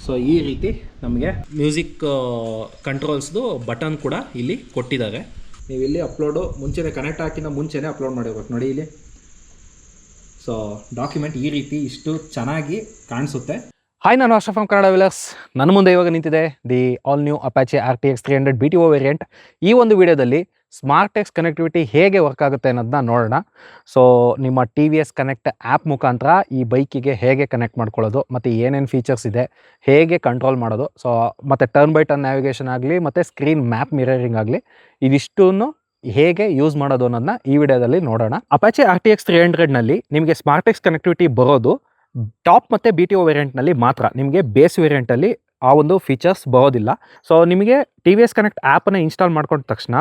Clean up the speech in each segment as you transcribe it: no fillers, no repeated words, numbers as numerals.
So ಈ ರೀತಿ ನಮಗೆ ಮ್ಯೂಸಿಕ್ ಕಂಟ್ರೋಲ್ಸ್ದು ಬಟನ್ ಕೂಡ ಇಲ್ಲಿ ಕೊಟ್ಟಿದ್ದಾರೆ. ನೀವು ಇಲ್ಲಿ ಅಪ್ಲೋಡು ಮುಂಚೆನೇ ಕನೆಕ್ಟ್ ಹಾಕಿನ ಮುಂಚೆನೇ ಅಪ್ಲೋಡ್ ಮಾಡಿರ್ಬೇಕು ನೋಡಿ ಇಲ್ಲಿ. ಸೊ ಡಾಕ್ಯುಮೆಂಟ್ ಈ ರೀತಿ ಇಷ್ಟು ಚೆನ್ನಾಗಿ ಕಾಣಿಸುತ್ತೆ. ಹಾಯ್, ನಾನು ಅಶ್ರಫ್ ಫ್ರಮ್ ಕನ್ನಡ ವಿಲರ್ಸ್. ನನ್ನ ಮುಂದೆ ಇವಾಗ ನಿಂತಿದೆ the all new Apache RTX 300 BTO variant. ಈ ಒಂದು ವಿಡಿಯೋದಲ್ಲಿ ಸ್ಮಾರ್ಟೆಕ್ಸ್ ಕನೆಕ್ಟಿವಿಟಿ ಹೇಗೆ ವರ್ಕ್ ಆಗುತ್ತೆ ಅನ್ನೋದನ್ನ ನೋಡೋಣ. ಸೊ ನಿಮ್ಮ TVS ಕನೆಕ್ಟ್ ಆ್ಯಪ್ ಮುಖಾಂತರ ಈ ಬೈಕಿಗೆ ಹೇಗೆ ಕನೆಕ್ಟ್ ಮಾಡ್ಕೊಳ್ಳೋದು, ಮತ್ತು ಏನೇನು ಫೀಚರ್ಸ್ ಇದೆ, ಹೇಗೆ ಕಂಟ್ರೋಲ್ ಮಾಡೋದು, ಸೊ ಮತ್ತು ಟರ್ನ್ ಬೈ ಟರ್ನ್ ನ್ಯಾವಿಗೇಷನ್ ಆಗಲಿ ಮತ್ತು ಸ್ಕ್ರೀನ್ ಮ್ಯಾಪ್ ಮಿರರಿಂಗ್ ಆಗಲಿ, ಇದಿಷ್ಟನ್ನು ಹೇಗೆ ಯೂಸ್ ಮಾಡೋದು ಅನ್ನೋದನ್ನ ಈ ವಿಡಿಯೋದಲ್ಲಿ ನೋಡೋಣ. ಅಪಾಚೆ RTX 300ನಲ್ಲಿ ನಿಮಗೆ ಸ್ಮಾರ್ಟೆಕ್ಸ್ ಕನೆಕ್ಟಿವಿಟಿ ಬರೋದು ಟಾಪ್ ಮತ್ತು BTO ವೇರಿಯಂಟ್ನಲ್ಲಿ ಮಾತ್ರ. ನಿಮಗೆ ಬೇಸ್ ವೇರಿಯಂಟಲ್ಲಿ ಆ ಒಂದು ಫೀಚರ್ಸ್ ಬರೋದಿಲ್ಲ. ಸೊ ನಿಮಗೆ TVS ಕನೆಕ್ಟ್ ಆ್ಯಪನ್ನು ಇನ್ಸ್ಟಾಲ್ ಮಾಡ್ಕೊಂಡ ತಕ್ಷಣ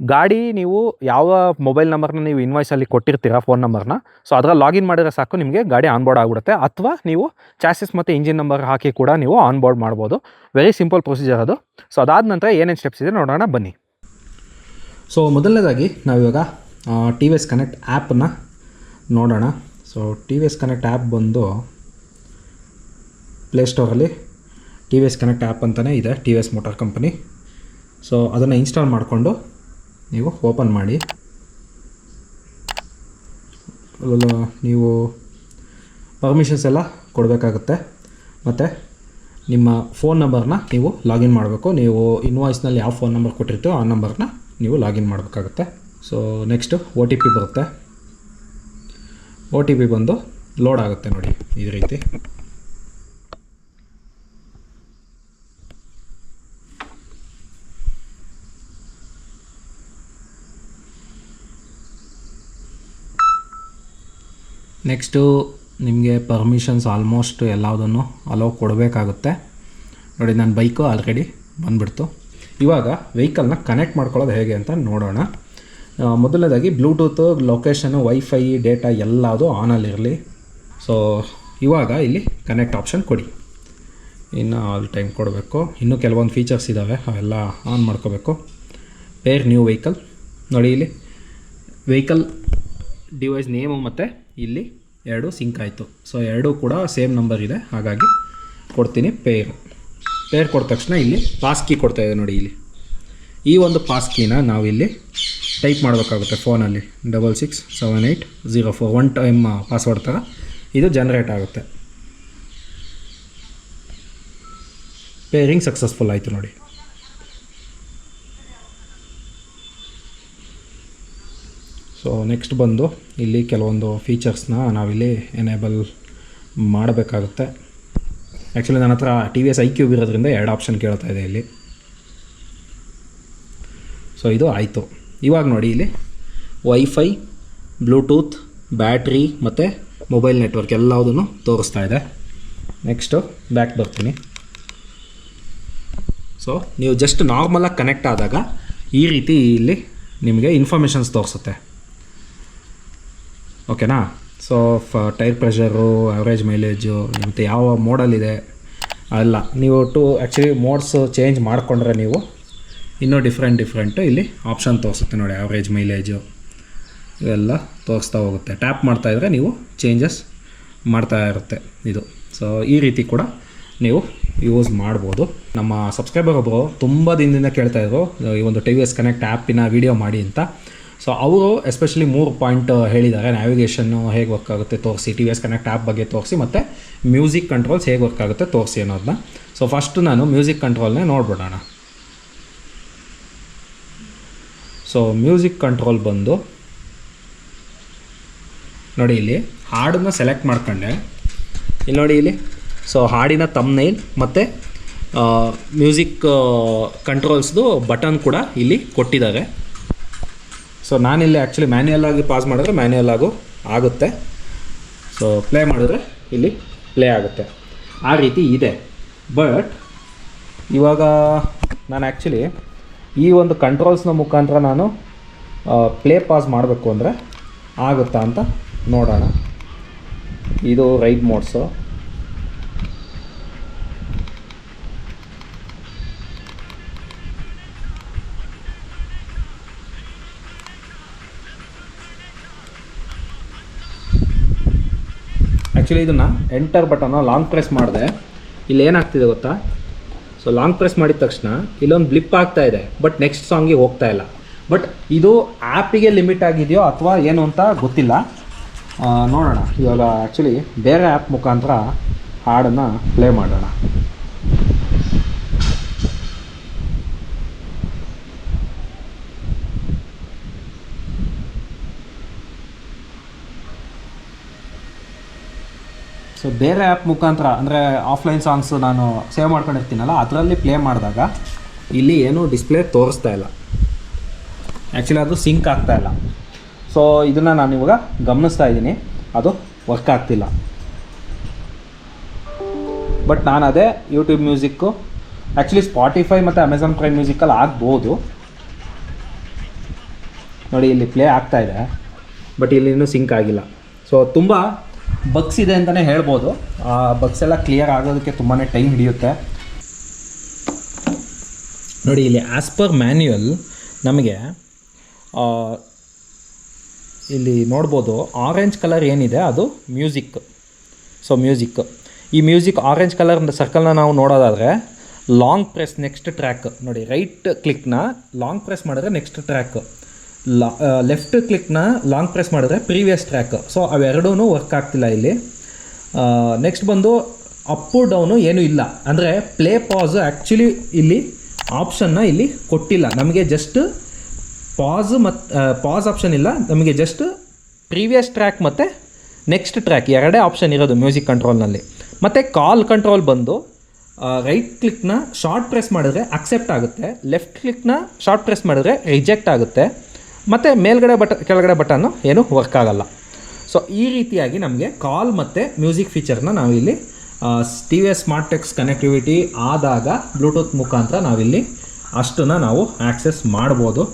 ಗಾಡಿ ನೀವು ಯಾವ ಮೊಬೈಲ್ ನಂಬರ್ನ ನೀವು ಇನ್ವಾಯ್ಸಲ್ಲಿ ಕೊಟ್ಟಿರ್ತೀರ ಫೋನ್ ನಂಬರ್ನ, ಸೊ ಅದರ ಲಾಗಿನ್ ಮಾಡಿದ್ರೆ ಸಾಕು ನಿಮಗೆ ಗಾಡಿ ಆನ್ಬೋರ್ಡ್ ಆಗಿಬಿಡುತ್ತೆ. ಅಥವಾ ನೀವು ಚಾಸಿಸ್ ಮತ್ತು ಇಂಜಿನ್ ನಂಬರ್ ಹಾಕಿ ಕೂಡ ನೀವು ಆನ್ಬೋರ್ಡ್ ಮಾಡ್ಬೋದು. ವೆರಿ ಸಿಂಪಲ್ ಪ್ರೊಸೀಜರ್ ಅದು. ಸೊ ಅದಾದ ನಂತರ ಏನೇನು ಸ್ಟೆಪ್ಸ್ ಇದೆ ನೋಡೋಣ ಬನ್ನಿ. ಸೊ ಮೊದಲನೇದಾಗಿ ನಾವಿವಾಗ TVS ಕನೆಕ್ಟ್ ಆ್ಯಪನ್ನು ನೋಡೋಣ. ಸೊ TVS ಕನೆಕ್ಟ್ ಆ್ಯಪ್ ಬಂದು ಪ್ಲೇಸ್ಟೋರಲ್ಲಿ TVS ಕನೆಕ್ಟ್ ಆ್ಯಪ್ ಅಂತಲೇ ಇದೆ, TVS ಮೋಟಾರ್ ಕಂಪನಿ. ಸೊ ಅದನ್ನು ಇನ್ಸ್ಟಾಲ್ ಮಾಡಿಕೊಂಡು ನೀವು ಓಪನ್ ಮಾಡಿ. ನೀವು ಪರ್ಮಿಷನ್ಸ್ ಎಲ್ಲ ಕೊಡಬೇಕಾಗುತ್ತೆ, ಮತ್ತು ನಿಮ್ಮ ಫೋನ್ ನಂಬರ್ನ ನೀವು ಲಾಗಿನ್ ಮಾಡಬೇಕು. ನೀವು ಇನ್ವಾಯ್ಸ್ನಲ್ಲಿ ಯಾವ ಫೋನ್ ನಂಬರ್ ಕೊಟ್ಟಿರ್ತೀವೋ ಆ ನಂಬರ್ನ ನೀವು ಲಾಗಿನ್ ಮಾಡಬೇಕಾಗುತ್ತೆ. ಸೊ ನೆಕ್ಸ್ಟು OTP ಬರುತ್ತೆ. OTP ಬಂದು ಲೋಡ್ ಆಗುತ್ತೆ ನೋಡಿ ಈ ರೀತಿ. ನೆಕ್ಸ್ಟು ನಿಮಗೆ ಪರ್ಮಿಷನ್ಸ್ ಆಲ್ಮೋಸ್ಟ್ ಎಲ್ಲದನ್ನು ಅಲೋ ಕೊಡಬೇಕಾಗುತ್ತೆ ನೋಡಿ. ನನ್ನ ಬೈಕು ಆಲ್ರೆಡಿ ಬಂದುಬಿಡ್ತು. ಇವಾಗ ವೆಹಿಕಲ್ನ ಕನೆಕ್ಟ್ ಮಾಡ್ಕೊಳ್ಳೋದು ಹೇಗೆ ಅಂತ ನೋಡೋಣ. ಮೊದಲನೇದಾಗಿ ಬ್ಲೂಟೂತ್, ಲೊಕೇಶನು, ವೈಫೈ, ಡೇಟಾ ಎಲ್ಲದು ಆನಲ್ಲಿರಲಿ. ಸೊ ಇವಾಗ ಇಲ್ಲಿ ಕನೆಕ್ಟ್ ಆಪ್ಷನ್ ಕೊಡಿ. ಇನ್ನು ಆಲ್ ಟೈಮ್ ಕೊಡಬೇಕು. ಇನ್ನೂ ಕೆಲವೊಂದು ಫೀಚರ್ಸ್ ಇದ್ದಾವೆ, ಅವೆಲ್ಲ ಆನ್ ಮಾಡ್ಕೋಬೇಕು. ಪೇರ್ ನ್ಯೂ ವೆಹಿಕಲ್ ನೋಡಿ, ಇಲ್ಲಿ ವೆಹಿಕಲ್ ಡಿವೈಸ್ ನೇಮು ಮತ್ತು ಇಲ್ಲಿ ಎರಡು ಸಿಂಕ್ ಆಯಿತು. ಸೊ ಎರಡೂ ಕೂಡ ಸೇಮ್ ನಂಬರ್ ಇದೆ, ಹಾಗಾಗಿ ಕೊಡ್ತೀನಿ ಪೇರ್ ಕೊಟ್ಟ ತಕ್ಷಣ ಇಲ್ಲಿ ಪಾಸ್ ಕೀ ಕೊಡ್ತಾಯಿದೆ ನೋಡಿ. ಇಲ್ಲಿ ಈ ಒಂದು ಪಾಸ್ ಕೀನ ನಾವಿಲ್ಲಿ ಟೈಪ್ ಮಾಡಬೇಕಾಗುತ್ತೆ ಫೋನಲ್ಲಿ. 667804 ಒನ್ ಟೈಮ್ ಪಾಸ್ವರ್ಡ್ ಥರ ಇದು ಜನ್ರೇಟ್ ಆಗುತ್ತೆ. ಪೇರಿಂಗ್ ಸಕ್ಸಸ್ಫುಲ್ ಆಯಿತು ನೋಡಿ. ಸೊ ನೆಕ್ಸ್ಟ್ ಬಂದು ಇಲ್ಲಿ ಕೆಲವೊಂದು ಫೀಚರ್ಸ್ನ ನಾವಿಲ್ಲಿ ಎನೇಬಲ್ ಮಾಡಬೇಕಾಗುತ್ತೆ. ಆ್ಯಕ್ಚುಲಿ ನನ್ನ ಹತ್ರ TVS iQube ಇರೋದ್ರಿಂದ 2 ಆಪ್ಷನ್ ಕೇಳ್ತಾ ಇದೆ ಇಲ್ಲಿ. ಸೊ ಇದು ಆಯಿತು. ಇವಾಗ ನೋಡಿ ಇಲ್ಲಿ ವೈಫೈ, ಬ್ಲೂಟೂತ್, ಬ್ಯಾಟ್ರಿ ಮತ್ತು ಮೊಬೈಲ್ ನೆಟ್ವರ್ಕ್ ಎಲ್ಲದನ್ನು ತೋರಿಸ್ತಾ ಇದೆ. ನೆಕ್ಸ್ಟು ಬ್ಯಾಕ್ ಬರ್ತೀನಿ. ಸೊ ನೀವು ಜಸ್ಟ್ ನಾರ್ಮಲಾಗಿ ಕನೆಕ್ಟ್ ಆದಾಗ ಈ ರೀತಿ ಇಲ್ಲಿ ನಿಮಗೆ ಇನ್ಫಾರ್ಮೇಷನ್ಸ್ ತೋರಿಸುತ್ತೆ, ಓಕೆನಾ. So tyre pressure, average mileage, ಮತ್ತು ಯಾವ ಮೋಡಲ್ಲಿದೆ ಅಲ್ಲ. ನೀವು ಆ್ಯಕ್ಚುಲಿ ಮೋಡ್ಸ್ ಚೇಂಜ್ ಮಾಡಿಕೊಂಡ್ರೆ ನೀವು ಇನ್ನೂ ಡಿಫ್ರೆಂಟು ಇಲ್ಲಿ ಆಪ್ಷನ್ ತೋರಿಸುತ್ತೆ ನೋಡಿ. ಆವ್ರೇಜ್ ಮೈಲೇಜು ಇವೆಲ್ಲ ತೋರಿಸ್ತಾ ಹೋಗುತ್ತೆ. ಟ್ಯಾಪ್ ಮಾಡ್ತಾಯಿದ್ರೆ ನೀವು ಚೇಂಜಸ್ ಮಾಡ್ತಾ ಇರುತ್ತೆ ಇದು. ಸೊ ಈ ರೀತಿ ಕೂಡ ನೀವು ಯೂಸ್ ಮಾಡ್ಬೋದು. ನಮ್ಮ ಸಬ್ಸ್ಕ್ರೈಬರ್ ಒಬ್ಬರು ತುಂಬ ದಿನದಿಂದ ಕೇಳ್ತಾಯಿದ್ರು ಈ ಒಂದು TVS ಕನೆಕ್ಟ್ ಆ್ಯಪಿನ ವೀಡಿಯೋ ಮಾಡಿ ಅಂತ. ಸೊ ಅವರು ಎಸ್ಪೆಷಲಿ 3 ಪಾಯಿಂಟ್ ಹೇಳಿದ್ದಾರೆ. ನ್ಯಾವಿಗೇಷನ್ನು ಹೇಗೆ ವರ್ಕ್ ಆಗುತ್ತೆ ತೋರಿಸಿ, TVS ಕನೆಕ್ಟ್ ಆ್ಯಪ್ ಬಗ್ಗೆ ತೋರಿಸಿ, ಮತ್ತು ಮ್ಯೂಸಿಕ್ ಕಂಟ್ರೋಲ್ಸ್ ಹೇಗೆ ವರ್ಕ್ ಆಗುತ್ತೆ ತೋರಿಸಿ ಅನ್ನೋದನ್ನ. ಸೊ ಫಸ್ಟು ನಾನು ಮ್ಯೂಸಿಕ್ ಕಂಟ್ರೋಲ್ನೇ ನೋಡ್ಬಿಡೋಣ. ಸೊ ಮ್ಯೂಸಿಕ್ ಕಂಟ್ರೋಲ್ ಬಂದು ನೋಡಿ, ಇಲ್ಲಿ ಹಾಡನ್ನು ಸೆಲೆಕ್ಟ್ ಮಾಡ್ಕೊಂಡೆ. ಇಲ್ಲಿ ನೋಡಿ ಇಲ್ಲಿ. ಸೊ ಹಾಡಿನ ಥಂಬ್ನೈಲ್ ಮತ್ತು ಮ್ಯೂಸಿಕ್ ಕಂಟ್ರೋಲ್ಸ್ದು ಬಟನ್ ಕೂಡ ಇಲ್ಲಿ ಕೊಟ್ಟಿದ್ದಾರೆ. ಸೊ ನಾನಿಲ್ಲಿ ಆ್ಯಕ್ಚುಲಿ ಮ್ಯಾನ್ಯಲ್ ಆಗಿ ಪಾಸ್ ಮಾಡಿದ್ರೆ ಮ್ಯಾನ್ಯಲ್ ಆಗು ಆಗುತ್ತೆ. ಸೊ ಪ್ಲೇ ಮಾಡಿದ್ರೆ ಇಲ್ಲಿ ಪ್ಲೇ ಆಗುತ್ತೆ. ಆ ರೀತಿ ಇದೆ. ಬಟ್ ಇವಾಗ ನಾನು ಆ್ಯಕ್ಚುಲಿ ಈ ಒಂದು ಕಂಟ್ರೋಲ್ಸ್ನ ಮುಖಾಂತರ ನಾನು ಪ್ಲೇ ಪಾಸ್ ಮಾಡಬೇಕು ಅಂದರೆ ಆಗುತ್ತಾ ಅಂತ ನೋಡೋಣ. ಇದು ರೈಡ್ ಮೋಡ್ಸು. ಆ್ಯಕ್ಚುಲಿ ಇದನ್ನು ಎಂಟರ್ ಬಟನ್ನ ಲಾಂಗ್ ಪ್ರೆಸ್ ಮಾಡಿದೆ. ಇಲ್ಲಿ ಏನಾಗ್ತಿದೆ ಗೊತ್ತಾ, ಸೊ ಲಾಂಗ್ ಪ್ರೆಸ್ ಮಾಡಿದ ತಕ್ಷಣ ಇಲ್ಲೊಂದು ಬ್ಲಿಪ್ ಆಗ್ತಾ ಇದೆ, ಬಟ್ ನೆಕ್ಸ್ಟ್ ಸಾಂಗಿಗೆ ಹೋಗ್ತಾ ಇಲ್ಲ. ಬಟ್ ಇದು ಆ್ಯಪಿಗೆ ಲಿಮಿಟ್ ಆಗಿದೆಯೋ ಅಥವಾ ಏನು ಅಂತ ಗೊತ್ತಿಲ್ಲ. ನೋಡೋಣ ಇವಾಗ ಆ್ಯಕ್ಚುಲಿ ಬೇರೆ ಆ್ಯಪ್ ಮುಖಾಂತರ ಹಾಡನ್ನು ಪ್ಲೇ ಮಾಡೋಣ. ಸೊ ಬೇರೆ ಆ್ಯಪ್ ಮುಖಾಂತರ ಅಂದರೆ ಆಫ್ಲೈನ್ ಸಾಂಗ್ಸು ನಾನು ಸೇವ್ ಮಾಡ್ಕೊಂಡಿರ್ತೀನಲ್ಲ, ಅದರಲ್ಲಿ ಪ್ಲೇ ಮಾಡಿದಾಗ ಇಲ್ಲಿ ಏನೂ ಡಿಸ್ಪ್ಲೇ ತೋರಿಸ್ತಾ ಇಲ್ಲ. ಆ್ಯಕ್ಚುಲಿ ಅದು ಸಿಂಕ್ ಆಗ್ತಾ ಇಲ್ಲ. ಸೊ ಇದನ್ನು ನಾನು ಇವಾಗ ಗಮನಿಸ್ತಾ ಇದ್ದೀನಿ, ಅದು ವರ್ಕ್ ಆಗ್ತಿಲ್ಲ. ಬಟ್ ನಾನು ಅದೇ ಯೂಟ್ಯೂಬ್ ಮ್ಯೂಸಿಕ್ಕು, ಆ್ಯಕ್ಚುಲಿ ಸ್ಪಾಟಿಫೈ ಮತ್ತು ಅಮೆಝಾನ್ ಪ್ರೈಮ್ ಮ್ಯೂಸಿಕಲ್ಲಿ ಆಗ್ಬೋದು. ನೋಡಿ ಇಲ್ಲಿ ಪ್ಲೇ ಆಗ್ತಾ ಇದೆ, ಬಟ್ ಇಲ್ಲಿ ಇನ್ನೂ ಸಿಂಕ್ ಆಗಿಲ್ಲ. ಸೊ ತುಂಬ ಬಗ್ಸ್ ಇದೆ ಅಂತಲೇ ಹೇಳ್ಬೋದು. ಆ ಬಗ್ಸ್ ಎಲ್ಲ ಕ್ಲಿಯರ್ ಆಗೋದಕ್ಕೆ ತುಂಬಾ ಟೈಮ್ ಹಿಡಿಯುತ್ತೆ. ನೋಡಿ ಇಲ್ಲಿ ಆ್ಯಸ್ ಪರ್ ಮ್ಯಾನ್ಯುಯಲ್ ನಮಗೆ ಇಲ್ಲಿ ನೋಡ್ಬೋದು ಆರೆಂಜ್ ಕಲರ್ ಏನಿದೆ ಅದು ಮ್ಯೂಸಿಕ್. ಸೊ ಈ ಮ್ಯೂಸಿಕ್ ಆರೆಂಜ್ ಕಲರ್ ಸರ್ಕಲ್ನ ನಾವು ನೋಡೋದಾದರೆ ಲಾಂಗ್ ಪ್ರೆಸ್ ನೆಕ್ಸ್ಟ್ ಟ್ರ್ಯಾಕ್. ನೋಡಿ ರೈಟ್ ಕ್ಲಿಕ್ನ ಲಾಂಗ್ ಪ್ರೆಸ್ ಮಾಡಿದ್ರೆ ನೆಕ್ಸ್ಟ್ ಟ್ರ್ಯಾಕ್, ಲೆಫ್ಟ್ ಕ್ಲಿಕ್ನ ಲಾಂಗ್ ಪ್ರೆಸ್ ಮಾಡಿದ್ರೆ ಪ್ರೀವಿಯಸ್ ಟ್ರ್ಯಾಕ್. ಸೊ ಅವೆರಡೂ ವರ್ಕ್ ಆಗ್ತಿಲ್ಲ ಇಲ್ಲಿ. ನೆಕ್ಸ್ಟ್ ಬಂದು ಅಪ್ಪು ಡೌನು ಏನೂ ಇಲ್ಲ, ಅಂದರೆ ಪ್ಲೇ ಪಾಸ್ ಆ್ಯಕ್ಚುಲಿ ಇಲ್ಲಿ ಆಪ್ಷನ್ನ ಇಲ್ಲಿ ಕೊಟ್ಟಿಲ್ಲ ನಮಗೆ. ಜಸ್ಟ್ ಪಾಸ್ ಆಪ್ಷನ್ ಇಲ್ಲ ನಮಗೆ, ಜಸ್ಟ್ ಪ್ರೀವಿಯಸ್ ಟ್ರ್ಯಾಕ್ ಮತ್ತು ನೆಕ್ಸ್ಟ್ ಟ್ರ್ಯಾಕ್ ಎರಡೇ ಆಪ್ಷನ್ ಇರೋದು ಮ್ಯೂಸಿಕ್ ಕಂಟ್ರೋಲ್ನಲ್ಲಿ. ಮತ್ತು ಕಾಲ್ ಕಂಟ್ರೋಲ್ ಬಂದು ರೈಟ್ ಕ್ಲಿಕ್ನ ಶಾರ್ಟ್ ಪ್ರೆಸ್ ಮಾಡಿದ್ರೆ ಅಕ್ಸೆಪ್ಟ್ ಆಗುತ್ತೆ, ಲೆಫ್ಟ್ ಕ್ಲಿಕ್ನ ಶಾರ್ಟ್ ಪ್ರೆಸ್ ಮಾಡಿದ್ರೆ ರಿಜೆಕ್ಟ್ ಆಗುತ್ತೆ, ಮತ್ತು ಮೇಲ್ಗಡೆ ಕೆಳಗಡೆ ಬಟನ್ನು ಏನೂ ವರ್ಕ್ ಆಗಲ್ಲ. ಸೊ ಈ ರೀತಿಯಾಗಿ ನಮಗೆ ಕಾಲ್ ಮತ್ತು ಮ್ಯೂಸಿಕ್ ಫೀಚರ್ನ ನಾವಿಲ್ಲಿ TVS ಸ್ಮಾರ್ಟ್-ಟೆಕ್ಸ್ ಕನೆಕ್ಟಿವಿಟಿ ಆದಾಗ ಬ್ಲೂಟೂತ್ ಮುಖಾಂತರ ನಾವಿಲ್ಲಿ ಅಷ್ಟನ್ನು ನಾವು ಆ್ಯಕ್ಸೆಸ್ ಮಾಡ್ಬೋದು.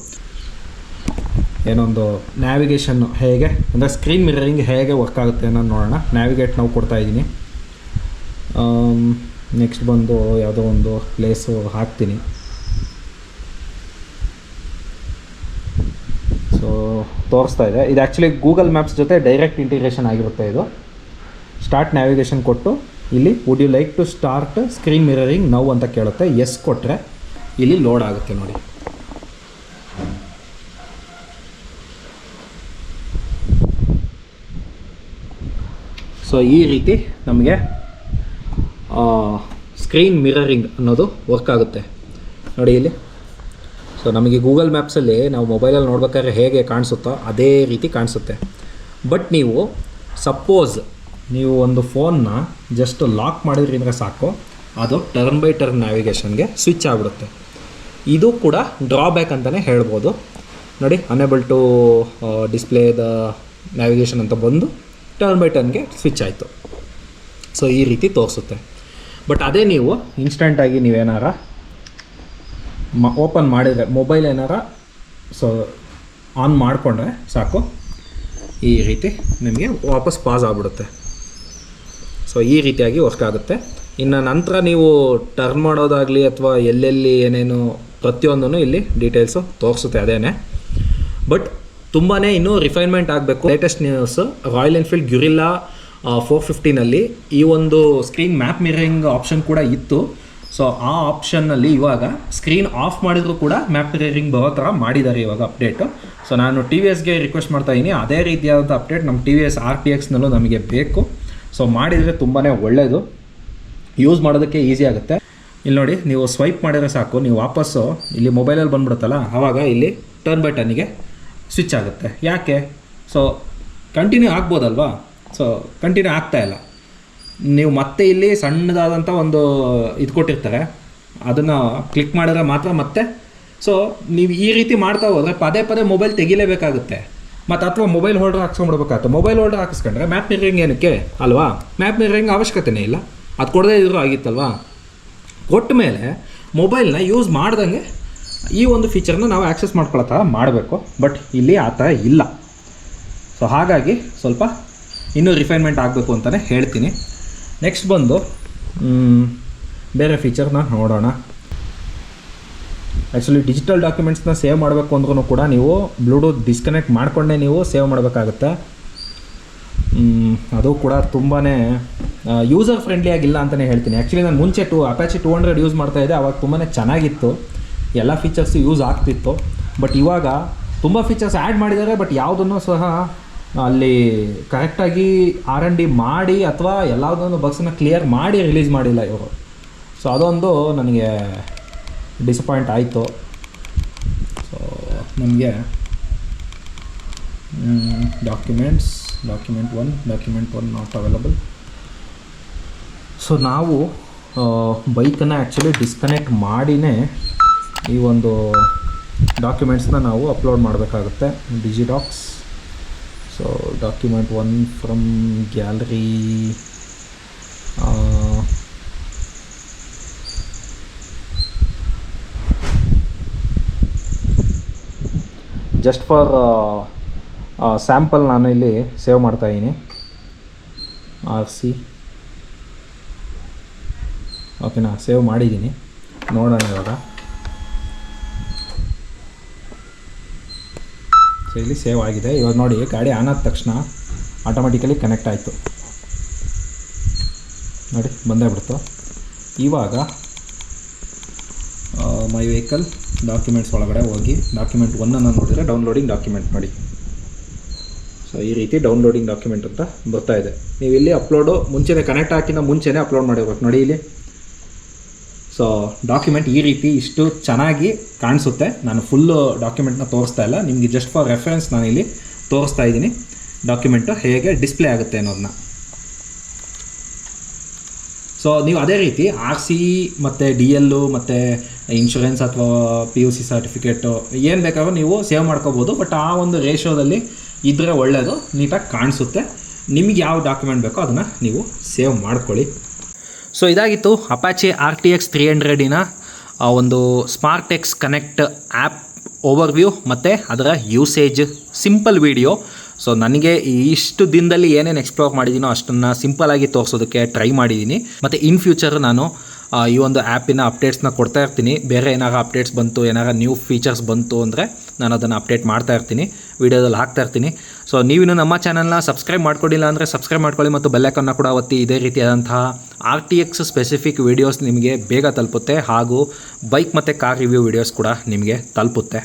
ಏನೊಂದು ನ್ಯಾವಿಗೇಷನ್ನು ಹೇಗೆ ಅಂದರೆ ಸ್ಕ್ರೀನ್ ಮಿರರಿಂಗ್ ಹೇಗೆ ವರ್ಕ್ ಆಗುತ್ತೆ ಅನ್ನೋದು ನೋಡೋಣ. ನ್ಯಾವಿಗೇಟ್ ನಾವು ಕೊಡ್ತಾಯಿದ್ದೀನಿ. ನೆಕ್ಸ್ಟ್ ಬಂದು ಯಾವುದೋ ಒಂದು ಪ್ಲೇಸು ಹಾಕ್ತೀನಿ. ಸೊ ತೋರಿಸ್ತಾ ಇದೆ. ಇದು ಆ್ಯಕ್ಚುಲಿ ಗೂಗಲ್ ಮ್ಯಾಪ್ಸ್ ಜೊತೆ ಡೈರೆಕ್ಟ್ ಇಂಟಿಗ್ರೇಷನ್ ಆಗಿರುತ್ತೆ. ಇದು ಸ್ಟಾರ್ಟ್ ನ್ಯಾವಿಗೇಷನ್ ಕೊಟ್ಟು ಇಲ್ಲಿ would you like to start screen mirroring now ಅಂತ ಕೇಳುತ್ತೆ. ಎಸ್ ಕೊಟ್ಟರೆ ಇಲ್ಲಿ ಲೋಡ್ ಆಗುತ್ತೆ ನೋಡಿ. ಸೊ ಈ ರೀತಿ ನಮಗೆ ಸ್ಕ್ರೀನ್ ಮಿರರಿಂಗ್ ಅನ್ನೋದು ವರ್ಕ್ ಆಗುತ್ತೆ ನೋಡಿ ಇಲ್ಲಿ. ಸೊ ನಮಗೆ ಗೂಗಲ್ ಮ್ಯಾಪ್ಸಲ್ಲಿ ನಾವು ಮೊಬೈಲಲ್ಲಿ ನೋಡ್ಬೇಕಾದ್ರೆ ಹೇಗೆ ಕಾಣಿಸುತ್ತೋ ಅದೇ ರೀತಿ ಕಾಣಿಸುತ್ತೆ. ಬಟ್ ನೀವು ಸಪೋಸ್ ನೀವು ಒಂದು ಫೋನ್ನ ಜಸ್ಟ್ ಲಾಕ್ ಮಾಡಿದ್ರಿಂದ ಸಾಕು, ಅದು ಟರ್ನ್ ಬೈ ಟರ್ನ್ ನ್ಯಾವಿಗೇಷನ್ಗೆ ಸ್ವಿಚ್ ಆಗಿಬಿಡುತ್ತೆ. ಇದು ಕೂಡ ಡ್ರಾಬ್ಯಾಕ್ ಅಂತಲೇ ಹೇಳ್ಬೋದು. ನೋಡಿ unable to display the navigation ಅಂತ ಬಂದು ಟರ್ನ್ ಬೈ ಟರ್ನ್ಗೆ ಸ್ವಿಚ್ ಆಯಿತು. ಸೊ ಈ ರೀತಿ ತೋರಿಸುತ್ತೆ. ಬಟ್ ಅದೇ ನೀವು ಇನ್ಸ್ಟೆಂಟಾಗಿ ನೀವೇನಾರ ಓಪನ್ ಮಾಡಿದರೆ ಮೊಬೈಲ್ ಏನಾರ ಸೊ ಆನ್ ಮಾಡಿಕೊಂಡ್ರೆ ಸಾಕು, ಈ ರೀತಿ ನಿಮಗೆ ವಾಪಸ್ ಪಾಸ್ ಆಗಿಬಿಡುತ್ತೆ. ಸೊ ಈ ರೀತಿಯಾಗಿ ವರ್ಕ್ ಆಗುತ್ತೆ. ಇನ್ನು ನಂತರ ನೀವು ಟರ್ನ್ ಮಾಡೋದಾಗಲಿ ಅಥವಾ ಎಲ್ಲೆಲ್ಲಿ ಏನೇನು ಪ್ರತಿಯೊಂದೂ ಇಲ್ಲಿ ಡೀಟೇಲ್ಸು ತೋರಿಸುತ್ತೆ ಅದೇನೆ. ಬಟ್ ತುಂಬಾ ಇನ್ನೂ ರಿಫೈನ್ಮೆಂಟ್ ಆಗಬೇಕು. ಲೇಟೆಸ್ಟ್ ನ್ಯೂಸ್ ರಾಯಲ್ ಎನ್ಫೀಲ್ಡ್ ಗ್ಯುರಿಲ್ಲಾ 450ನಲ್ಲಿ ಈ ಒಂದು ಸ್ಕ್ರೀನ್ ಮ್ಯಾಪ್ ಮಿರರಿಂಗ್ ಆಪ್ಷನ್ ಕೂಡ ಇತ್ತು. ಸೊ ಆ ಆಪ್ಷನ್ನಲ್ಲಿ ಇವಾಗ ಸ್ಕ್ರೀನ್ ಆಫ್ ಮಾಡಿದರೂ ಕೂಡ ಮ್ಯಾಪ್ ಮಿರರಿಂಗ್ ಬರೋ ಥರ ಮಾಡಿದ್ದಾರೆ ಇವಾಗ ಅಪ್ಡೇಟು. ಸೊ ನಾನು TVSಗೆ ರಿಕ್ವೆಸ್ಟ್ ಮಾಡ್ತಾಯಿದ್ದೀನಿ, ಅದೇ ರೀತಿಯಾದಂಥ ಅಪ್ಡೇಟ್ ನಮ್ಮ TVS RTXನಲ್ಲೂ ನಮಗೆ ಬೇಕು. ಸೊ ಮಾಡಿದರೆ ತುಂಬಾ ಒಳ್ಳೆಯದು, ಯೂಸ್ ಮಾಡೋದಕ್ಕೆ ಈಸಿ ಆಗುತ್ತೆ. ಇಲ್ಲಿ ನೋಡಿ, ನೀವು ಸ್ವೈಪ್ ಮಾಡಿದರೆ ಸಾಕು, ನೀವು ವಾಪಸ್ಸು ಇಲ್ಲಿ ಮೊಬೈಲಲ್ಲಿ ಬಂದ್ಬಿಡುತ್ತಲ್ಲ, ಆವಾಗ ಇಲ್ಲಿ ಟರ್ನ್ ಬೈ ಟರ್ನಿಗೆ ಸ್ವಿಚ್ ಆಗುತ್ತೆ. ಯಾಕೆ? ಸೊ ಕಂಟಿನ್ಯೂ ಆಗ್ಬೋದಲ್ವಾ? ಸೊ ಕಂಟಿನ್ಯೂ ಆಗ್ತಾಯಿಲ್ಲ. ನೀವು ಮತ್ತೆ ಇಲ್ಲಿ ಸಣ್ಣದಾದಂಥ ಒಂದು ಇದು ಕೊಟ್ಟಿರ್ತಾರೆ, ಅದನ್ನು ಕ್ಲಿಕ್ ಮಾಡಿದ್ರೆ ಮಾತ್ರ ಮತ್ತೆ. ಸೊ ನೀವು ಈ ರೀತಿ ಮಾಡ್ತಾ ಹೋದರೆ ಪದೇ ಪದೇ ಮೊಬೈಲ್ ತೆಗಿಲೇಬೇಕಾಗುತ್ತೆ. ಮತ್ತು ಅಥವಾ ಮೊಬೈಲ್ ಹೋಲ್ಡರ್ ಹಾಕ್ಸ್ಕೊಂಡ್ಬಿಡ್ಬೇಕಾಗುತ್ತೆ. ಮೊಬೈಲ್ ಹೋಲ್ಡರ್ ಹಾಕಿಸ್ಕೊಂಡ್ರೆ ಮ್ಯಾಪ್ ಮಿರರಿಂಗ್ ಏನಕ್ಕೆ ಅಲ್ವಾ? ಮ್ಯಾಪ್ ಮಿರರಿಂಗ್ ಅವಶ್ಯಕತೆನೇ ಇಲ್ಲ, ಅದು ಕೊಡದೇ ಇದ್ರೂ ಆಗಿತ್ತಲ್ವಾ? ಕೊಟ್ಟ ಮೇಲೆ ಮೊಬೈಲ್ನ ಯೂಸ್ ಮಾಡ್ದಂಗೆ ಈ ಒಂದು ಫೀಚರ್ನ ನಾವು ಆ್ಯಕ್ಸೆಸ್ ಮಾಡ್ಕೊಳ್ಳೋ ಥರ ಮಾಡಬೇಕು. ಬಟ್ ಇಲ್ಲಿ ಆ ಥರ ಇಲ್ಲ. ಸೊ ಹಾಗಾಗಿ ಸ್ವಲ್ಪ ಇನ್ನೂ ರಿಫೈನ್ಮೆಂಟ್ ಆಗಬೇಕು ಅಂತಲೇ ಹೇಳ್ತೀನಿ. ನೆಕ್ಸ್ಟ್ ಬಂದು ಬೇರೆ ಫೀಚರ್ನ ನೋಡೋಣ. ಆ್ಯಕ್ಚುಲಿ ಡಿಜಿಟಲ್ ಡಾಕ್ಯುಮೆಂಟ್ಸ್ನ ಸೇವ್ ಮಾಡಬೇಕು ಅಂದ್ರೂ ಕೂಡ ನೀವು ಬ್ಲೂಟೂತ್ ಡಿಸ್ಕನೆಕ್ಟ್ ಮಾಡಿಕೊಂಡೇ ನೀವು ಸೇವ್ ಮಾಡಬೇಕಾಗುತ್ತೆ. ಅದು ಕೂಡ ತುಂಬಾ ಯೂಸರ್ ಫ್ರೆಂಡ್ಲಿ ಆಗಿಲ್ಲ ಅಂತಲೇ ಹೇಳ್ತೀನಿ. ಆ್ಯಕ್ಚುಲಿ ನಾನು ಮುಂಚೆ ಅಪ್ಯಾಚಿ 200 ಯೂಸ್ ಮಾಡ್ತಾಯಿದ್ದೆ, ಆವಾಗ ತುಂಬಾ ಚೆನ್ನಾಗಿತ್ತು, ಎಲ್ಲ ಫೀಚರ್ಸು ಯೂಸ್ ಆಗ್ತಿತ್ತು. ಬಟ್ ಇವಾಗ ತುಂಬ ಫೀಚರ್ಸ್ ಆ್ಯಡ್ ಮಾಡಿದ್ದಾರೆ, ಬಟ್ ಯಾವುದನ್ನು ಸಹ ಅಲ್ಲಿ ಕರೆಕ್ಟಾಗಿ R&D ಮಾಡಿ ಅಥವಾ ಎಲ್ಲದನ್ನು ಬಗ್ಸನ್ನು ಕ್ಲಿಯರ್ ಮಾಡಿ ರಿಲೀಸ್ ಮಾಡಿಲ್ಲ ಇವರು. ಸೊ ಅದೊಂದು ನನಗೆ ಡಿಸಪಾಯಿಂಟ್ ಆಯಿತು. ಸೊ ನಮಗೆ ಡಾಕ್ಯುಮೆಂಟ್ 1 ನಾಟ್ ಅವೈಲಬಲ್. ಸೊ ನಾವು ಬೈಕನ್ನು ಆ್ಯಕ್ಚುಲಿ ಡಿಸ್ಕನೆಕ್ಟ್ ಮಾಡಿನೇ ಈ ಒಂದು ಡಾಕ್ಯುಮೆಂಟ್ಸ್ನ ನಾವು ಅಪ್ಲೋಡ್ ಮಾಡಬೇಕಾಗುತ್ತೆ DigiDocs. So document 1 from gallery, just for sample ನಾನು ಇಲ್ಲಿ ಸೇವ್ ಮಾಡ್ತಾಯಿದ್ದೀನಿ. RC ಓಕೆನಾ, ಸೇವ್ ಮಾಡಿದ್ದೀನಿ. ನೋಡೋಣ ಇವಾಗ. ಸೊ ಇಲ್ಲಿ ಸೇವ್ ಆಗಿದೆ. ಇವಾಗ ನೋಡಿ, ಗಾಡಿ ಆನ್ ಆದ ತಕ್ಷಣ ಆಟೋಮೆಟಿಕಲಿ ಕನೆಕ್ಟ್ ಆಯಿತು. ನೋಡಿ ಬಂದೇ ಬಿಡ್ತು. ಇವಾಗ ಮೈ ವೆಹಿಕಲ್ ಡಾಕ್ಯುಮೆಂಟ್ಸ್ ಒಳಗಡೆ ಹೋಗಿ ಡಾಕ್ಯುಮೆಂಟ್ 1 ನೋಡಿದರೆ ಡೌನ್ಲೋಡಿಂಗ್ ಡಾಕ್ಯುಮೆಂಟ್ ನೋಡಿ. ಸೊ ಈ ರೀತಿ ಡೌನ್ಲೋಡಿಂಗ್ ಡಾಕ್ಯುಮೆಂಟ್ ಅಂತ ಬರ್ತಾ ಇದೆ. ನೀವು ಇಲ್ಲಿ ಅಪ್ಲೋಡು ಮುಂಚೆನೇ ಕನೆಕ್ಟ್ ಹಾಕಿದ ಮುಂಚೆನೇ ಅಪ್ಲೋಡ್ ಮಾಡಿರ್ಬೇಕು ನೋಡಿ ಇಲ್ಲಿ. ಸೊ ಡಾಕ್ಯುಮೆಂಟ್ ಈ ರೀತಿ ಇಷ್ಟು ಚೆನ್ನಾಗಿ ಕಾಣಿಸುತ್ತೆ. ನಾನು ಫುಲ್ಲು ಡಾಕ್ಯುಮೆಂಟ್ನ ತೋರಿಸ್ತಾ ಇಲ್ಲ, ನಿಮಗೆ ಜಸ್ಟ್ ಫಾರ್ ರೆಫರೆನ್ಸ್ ನಾನು ಇಲ್ಲಿ ತೋರಿಸ್ತಾ ಇದ್ದೀನಿ ಡಾಕ್ಯುಮೆಂಟು ಹೇಗೆ ಡಿಸ್ಪ್ಲೇ ಆಗುತ್ತೆ ಅನ್ನೋದನ್ನ. ಸೊ ನೀವು ಅದೇ ರೀತಿ RC ಮತ್ತು DL ಮತ್ತು ಇನ್ಶೂರೆನ್ಸ್ ಅಥವಾ PUC ಸರ್ಟಿಫಿಕೇಟು ಏನು ಬೇಕಾದ್ರೂ ನೀವು ಸೇವ್ ಮಾಡ್ಕೋಬೋದು. ಬಟ್ ಆ ಒಂದು ರೇಷೋದಲ್ಲಿ ಇದ್ದರೆ ಒಳ್ಳೆಯದು, ನೀಟಾಗಿ ಕಾಣಿಸುತ್ತೆ. ನಿಮಗೆ ಯಾವ ಡಾಕ್ಯುಮೆಂಟ್ ಬೇಕೋ ಅದನ್ನು ನೀವು ಸೇವ್ ಮಾಡ್ಕೊಳ್ಳಿ. ಸೊ ಇದಾಗಿತ್ತು ಅಪಾಚೆ RTX 300ನ ಒಂದು ಸ್ಮಾರ್ಟೆಕ್ಸ್ ಕನೆಕ್ಟ್ ಆ್ಯಪ್ ಓವರ್ವ್ಯೂ ಮತ್ತು ಅದರ ಯೂಸೇಜ್ ಸಿಂಪಲ್ ವಿಡಿಯೋ. ಸೊ ನನಗೆ ಇಷ್ಟು ದಿನದಲ್ಲಿ ಏನೇನು ಎಕ್ಸ್ಪ್ಲೋರ್ ಮಾಡಿದ್ದೀನೋ ಅಷ್ಟನ್ನು ಸಿಂಪಲಾಗಿ ತೋರಿಸೋದಕ್ಕೆ ಟ್ರೈ ಮಾಡಿದ್ದೀನಿ. ಮತ್ತು ಇನ್ ಫ್ಯೂಚರ್ ನಾನು ಈ ಒಂದು ಆ್ಯಪಿನ ಅಪ್ಡೇಟ್ಸ್ನ ಕೊಡ್ತಾ ಇರ್ತೀನಿ. ಬೇರೆ ಏನಾರು ಅಪ್ಡೇಟ್ಸ್ ಬಂತು, ಏನಾರು ನ್ಯೂ ಫೀಚರ್ಸ್ ಬಂತು ಅಂದರೆ ನಾನು ಅದನ್ನು ಅಪ್ಡೇಟ್ ಮಾಡ್ತಾ ಇರ್ತೀನಿ, ವೀಡಿಯೋದಲ್ಲಿ ಹಾಕ್ತಾ ಇರ್ತೀನಿ. ಸೊ ನೀವಿನ್ನು ನಮ್ಮ ಚಾನಲ್ನ ಸಬ್ಸ್ಕ್ರೈಬ್ ಮಾಡ್ಕೊಂಡಿಲ್ಲ ಅಂದರೆ ಸಬ್ಸ್ಕ್ರೈಬ್ ಮಾಡ್ಕೊಳ್ಳಿ ಮತ್ತು ಬೆಲ್ಲೈಕನ್ನ ಕೂಡ ಒತ್ತಿ. ಇದೇ ರೀತಿಯಾದಂತಹ RTX ಸ್ಪೆಸಿಫಿಕ್ ವೀಡಿಯೋಸ್ ನಿಮಗೆ ಬೇಗ ತಲುಪುತ್ತೆ, ಹಾಗೂ ಬೈಕ್ ಮತ್ತು ಕಾರ್ ರಿವ್ಯೂ ವೀಡಿಯೋಸ್ ಕೂಡ ನಿಮಗೆ ತಲುಪುತ್ತೆ.